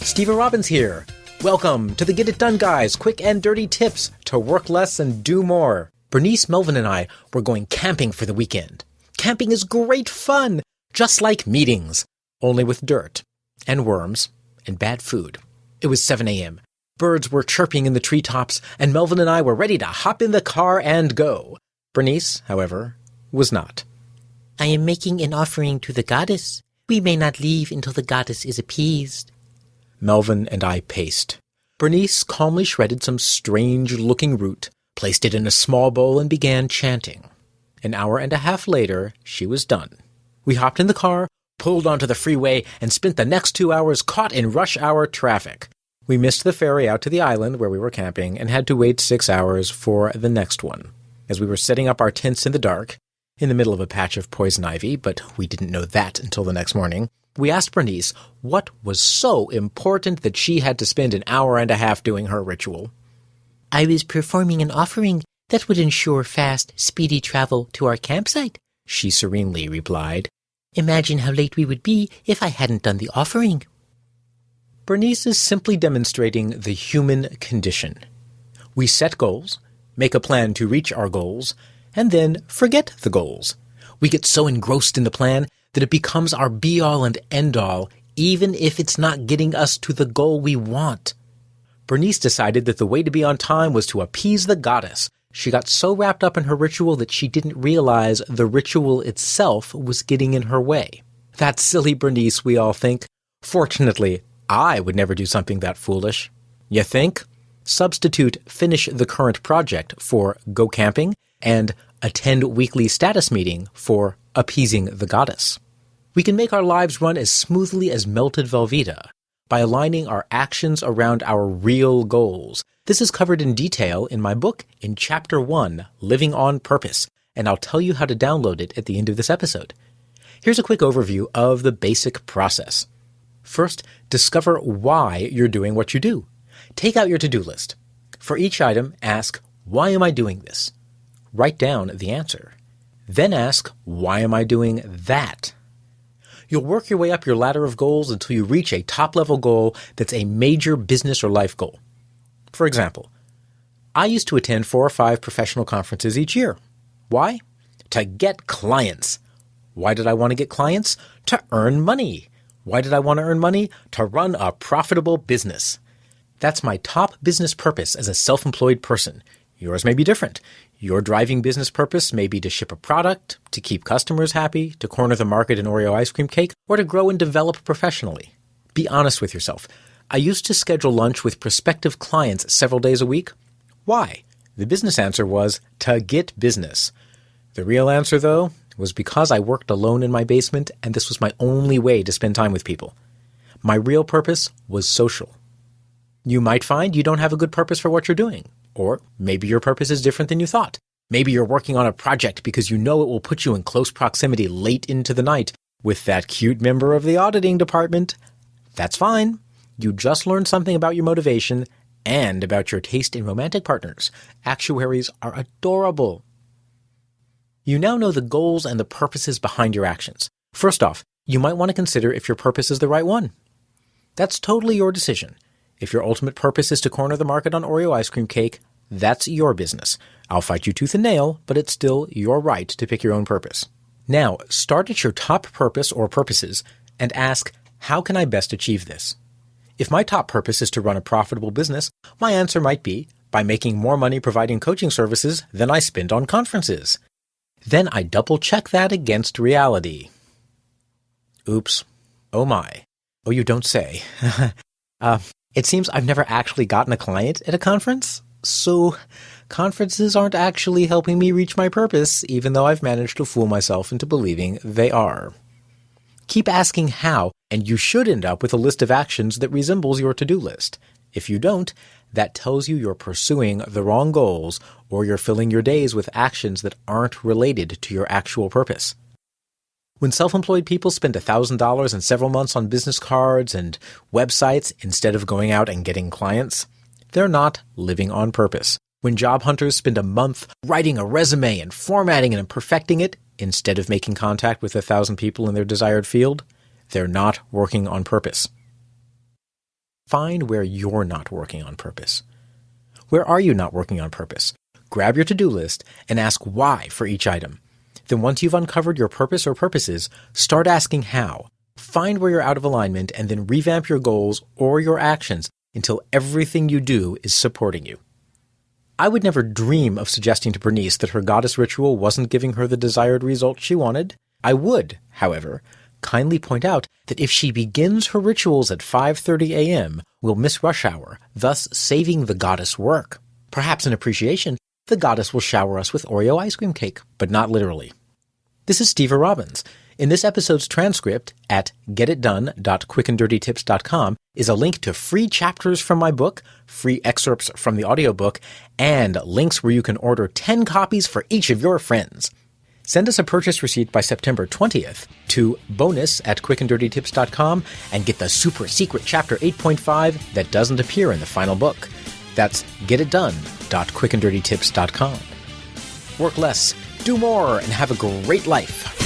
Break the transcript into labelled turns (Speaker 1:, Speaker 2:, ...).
Speaker 1: Stephen Robbins here. Welcome to the Get It Done Guys, quick and dirty tips to work less and do more. Bernice, Melvin, and I were going camping for the weekend. Camping is great fun, just like meetings, only with dirt and worms and bad food. It was 7 a.m. Birds were chirping in the treetops, and Melvin and I were ready to hop in the car and go. Bernice, however, was not.
Speaker 2: I am making an offering to the goddess. We may not leave until the goddess is appeased.
Speaker 1: Melvin and I paced. Bernice calmly shredded some strange-looking root, placed it in a small bowl, and began chanting. An hour and a half later, she was done. We hopped in the car, pulled onto the freeway, and spent the next 2 hours caught in rush-hour traffic. We missed the ferry out to the island where we were camping and had to wait 6 hours for the next one. As we were setting up our tents in the dark, in the middle of a patch of poison ivy, but we didn't know that until the next morning, we asked Bernice what was so important that she had to spend an hour and a half doing her ritual.
Speaker 2: I was performing an offering that would ensure fast, speedy travel to our campsite,
Speaker 1: she serenely replied.
Speaker 2: Imagine how late we would be if I hadn't done the offering.
Speaker 1: Bernice is simply demonstrating the human condition. We set goals, make a plan to reach our goals, and then forget the goals. We get so engrossed in the plan that it becomes our be-all and end-all, even if it's not getting us to the goal we want. Bernice decided that the way to be on time was to appease the goddess. She got so wrapped up in her ritual that she didn't realize the ritual itself was getting in her way. That's silly, Bernice, we all think. Fortunately, I would never do something that foolish. You think? Substitute finish the current project for go camping and attend weekly status meeting for appeasing the goddess. We can make our lives run as smoothly as melted Velveeta by aligning our actions around our real goals. This is covered in detail in my book in Chapter 1, Living on Purpose, and I'll tell you how to download it at the end of this episode. Here's a quick overview of the basic process. First, discover why you're doing what you do. Take out your to-do list. For each item, ask, why am I doing this? Write down the answer. Then ask, why am I doing that? You'll work your way up your ladder of goals until you reach a top-level goal that's a major business or life goal. For example, I used to attend 4 or 5 professional conferences each year. Why? To get clients. Why did I want to get clients? To earn money. Why did I want to earn money? To run a profitable business. That's my top business purpose as a self-employed person. Yours may be different. Your driving business purpose may be to ship a product, to keep customers happy, to corner the market in Oreo ice cream cake, or to grow and develop professionally. Be honest with yourself. I used to schedule lunch with prospective clients several days a week. Why? The business answer was to get business. The real answer, though, was because I worked alone in my basement and this was my only way to spend time with people. My real purpose was social. You might find you don't have a good purpose for what you're doing. Or maybe your purpose is different than you thought. Maybe you're working on a project because you know it will put you in close proximity late into the night with that cute member of the auditing department. That's fine. You just learned something about your motivation and about your taste in romantic partners. Actuaries are adorable. You now know the goals and the purposes behind your actions. First off, you might want to consider if your purpose is the right one. That's totally your decision. If your ultimate purpose is to corner the market on Oreo ice cream cake, that's your business. I'll fight you tooth and nail, but it's still your right to pick your own purpose. Now, start at your top purpose or purposes and ask, how can I best achieve this? If my top purpose is to run a profitable business, my answer might be by making more money providing coaching services than I spend on conferences. Then I double-check that against reality. Oops. Oh my. Oh, you don't say. It seems I've never actually gotten a client at a conference, so conferences aren't actually helping me reach my purpose, even though I've managed to fool myself into believing they are. Keep asking how, and you should end up with a list of actions that resembles your to-do list. If you don't, that tells you you're pursuing the wrong goals or you're filling your days with actions that aren't related to your actual purpose. When self-employed people spend $1,000 in several months on business cards and websites instead of going out and getting clients, they're not living on purpose. When job hunters spend a month writing a resume and formatting and perfecting it instead of making contact with 1,000 people in their desired field, they're not working on purpose. find where you're not working on purpose. Where are you not working on purpose? Grab your to-do list and ask why for each item. Then once you've uncovered your purpose or purposes, start asking how. Find where you're out of alignment and then revamp your goals or your actions until everything you do is supporting you. I would never dream of suggesting to Bernice that her goddess ritual wasn't giving her the desired result she wanted. I would, however, kindly point out that if she begins her rituals at 5:30 a.m., we'll miss rush hour, thus saving the goddess work. Perhaps in appreciation, the goddess will shower us with Oreo ice cream cake, but not literally. This is Steve Robbins. In this episode's transcript at getitdone.quickanddirtytips.com is a link to free chapters from my book, free excerpts from the audiobook, and links where you can order 10 copies for each of your friends. Send us a purchase receipt by September 20th to bonus@quickanddirtytips.com and get the super secret chapter 8.5 that doesn't appear in the final book. That's getitdone.quickanddirtytips.com. Work less, do more, and have a great life.